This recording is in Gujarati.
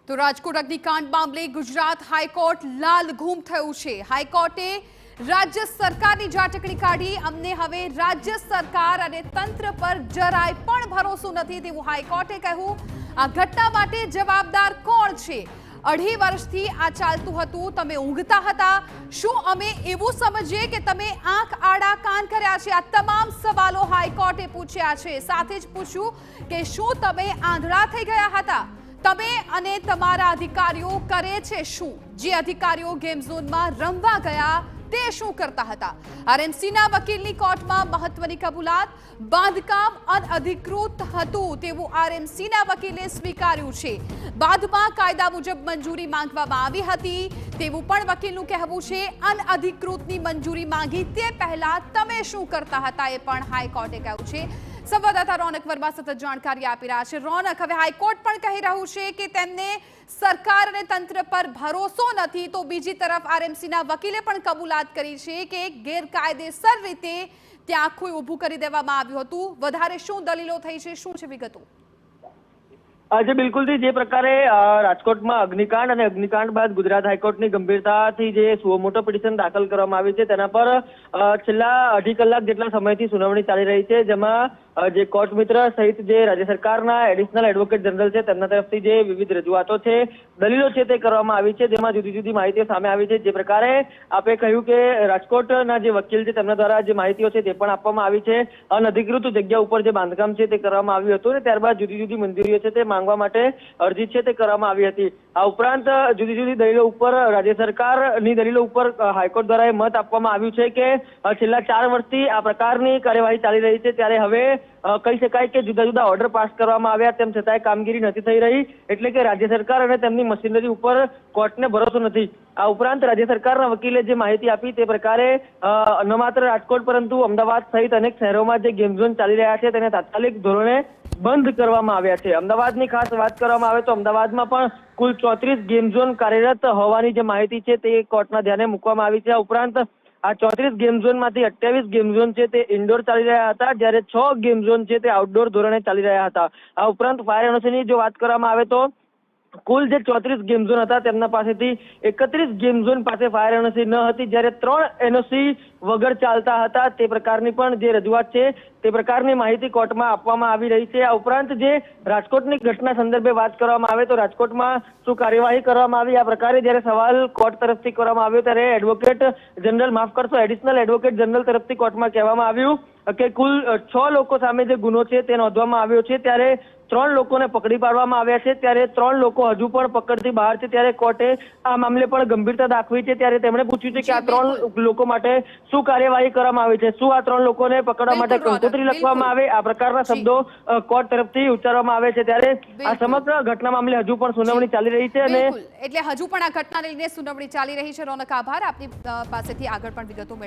તો રાજકોટ અગ્નિકાંડ મામલે ગુજરાત હાઈકોર્ટ લાલઘૂમ થયું છે। હાઈકોર્ટે રાજ્ય સરકારની ઝાટકણી કાઢી। અમને હવે રાજ્ય સરકાર અને તંત્ર પર જરાય પણ ભરોસો નથી તેવું હાઈકોર્ટે કહ્યું। આ ઘટના માટે જવાબદાર કોણ છે? 2.5 વર્ષથી આ ચાલતું હતું, તમે ઊંઘતા હતા? શું અમે એવું સમજીએ કે તમે આંખ આડા કાન કર્યા છે? આ તમામ સવાલો હાઈકોર્ટે પૂછ્યા છે। સાથે જ પૂછ્યું કે શું તમે આંધળા થઈ ગયા હતા? તમે અને તમારા અધિકારીઓ કરે છે શું? જે અધિકારીઓ ગેમ ઝોનમાં રમવા ગયા તે શું કરતા હતા? આરએમસીના વકીલની કોર્ટમાં મહત્વની કબૂલાત। બાંધકામ અનઅધિકૃત હતું તેવું આરએમસીના વકીલે સ્વીકાર્યું છે। બાદમાં કાયદા મુજબ મંજૂરી માંગવામાં આવી હતી તેવું પણ વકીલનું કહેવું છે। અનઅધિકૃતની મંજૂરી માંગી તે પહેલા તમે શું કરતા હતા એ પણ હાઈકોર્ટે કહ્યું છે। સંવાદદાતા રોનક વર્મા સતત જાણકારી આપી રહ્યા છે। રોનક, હવે હાઈકોર્ટ પણ કહી રહ્યું છે કે તેમને સરકાર અને તંત્ર પર ભરોસો નથી, તો બીજી તરફ આરએમસીના વકીલે પણ કબૂલાત કરી છે કે ગેરકાયદેસર રીતે ત્યાં આખું ઊભું કરી દેવામાં આવ્યું હતું। વધારે શું દલીલો થઈ છે, શું છે વિગતો? આજે બિલકુલથી જે પ્રકારે રાજકોટમાં અગ્નિકાંડ અને અગ્નિકાંડ બાદ ગુજરાત હાઈકોર્ટની ગંભીરતાથી જે સુમોટો પિટિશન દાખલ કરવામાં આવી છે તેના પર છેલ્લા 2.5 કલાક જેટલા સમયથી સુનાવણી ચાલી રહી છે, જેમાં જે કોર્ટ મિત્ર સહિત જે રાજ્ય સરકારના એડિશનલ એડવોકેટ જનરલ છે તેમના તરફથી જે વિવિધ રજૂઆતો છે, દલીલો છે તે કરવામાં આવી છે, જેમાં જુદી જુદી માહિતીઓ સામે આવી છે। જે પ્રકારે આપે કહ્યું કે રાજકોટના જે વકીલ છે તેમના દ્વારા જે માહિતીઓ છે તે પણ આપવામાં આવી છે। અનઅધિકૃત જગ્યા ઉપર જે બાંધકામ છે તે કરવામાં આવ્યું હતું અને ત્યારબાદ જુદી જુદી મંજૂરીઓ છે તે માંગવા માટે અરજી છે તે કરવામાં આવી હતી। આ ઉપરાંત જુદી જુદી દલીલો ઉપર રાજ્ય સરકારની દલીલો ઉપર હાઈકોર્ટ દ્વારા મત આપવામાં આવ્યું છે કે છેલ્લા 4 વર્ષથી આ પ્રકારની કાર્યવાહી ચાલી રહી છે, ત્યારે હવે કહી શકાય કે જુદા જુદા ઓર્ડર પાસ કરવામાં આવ્યા, તેમ છતાંય કામગીરી નથી થઈ રહી, એટલે કે રાજ્ય સરકાર અને તેમની મશીનરી ઉપર કોર્ટને ભરોસો નથી। આ ઉપરાંત રાજ્ય સરકારના વકીલે જે માહિતી આપી તે પ્રકારે ન માત્ર રાજકોટ પરંતુ અમદાવાદ સહિત અનેક શહેરોમાં જે ગેમ ઝોન ચાલી રહ્યા છે તેને તાત્કાલિક ધોરણે બંધ કરવામાં આવ્યા છે। અમદાવાદની ખાસ વાત કરવામાં આવે તો અમદાવાદમાં પણ કુલ 34 ગેમ ઝોન કાર્યરત હોવાની જે માહિતી છે તે કોર્ટના ધ્યાને મૂકવામાં આવી છે। આ ઉપરાંત આ 34 ગેમ ઝોનમાંથી 28 ગેમ ઝોન છે તે ઇન્ડોર ચાલી રહ્યા હતા, જ્યારે 6 ગેમ ઝોન છે તે આઉટડોર ધોરણે ચાલી રહ્યા હતા। આ ઉપરાંત ફાયર એનઓસીની જો વાત કરવામાં આવે તો કુલ જે 34 ગેમ ઝોન હતા તેમના પાસેથી 31 ગેમ ઝોન પાસે ફાયર એનઓસી ન હતી, જ્યારે 3 એનઓસી વગર ચાલતા હતા। તે પ્રકારની પણ જે રજૂઆત છે તે પ્રકારની માહિતી કોર્ટમાં આપવામાં આવી રહી છે। આ ઉપરાંત જે રાજકોટની ઘટના સંદર્ભે વાત કરવામાં આવે તો રાજકોટમાં શું કાર્યવાહી કરવામાં આવી, આ પ્રકારે જ્યારે સવાલ કોર્ટ તરફથી કરવામાં આવ્યો ત્યારે એડવોકેટ જનરલ, માફ કરશો, એડિશનલ એડવોકેટ જનરલ તરફથી કોર્ટમાં કહેવામાં આવ્યું કે કુલ 6 લોકો સામે જે ગુનો છે તે નોંધવામાં આવ્યો છે, ત્યારે 3 લોકોને પકડી પાડવામાં આવ્યા છે, ત્યારે 3 લોકો હજુ પણ પકડથી બહાર છે। ત્યારે કોર્ટે આ મામલે પણ ગંભીરતા દાખવી છે, ત્યારે તેમણે પૂછ્યું છે કે આ 3 લોકો માટે શું કાર્યવાહી કરવામાં આવી છે? શું આ 3 લોકોને પકડવા માટે કંકોત્રી લખવામાં આવે? આ પ્રકારના શબ્દો કોર્ટ તરફથી ઉચ્ચારવામાં આવે છે। ત્યારે આ સમગ્ર ઘટના મામલે હજુ પણ સુનાવણી ચાલી રહી છે અને એટલે હજુ પણ આ ઘટના લઈને સુનાવણી ચાલી રહી છે। રોનક, આભાર આપની પાસેથી આગળ પણ વિગતો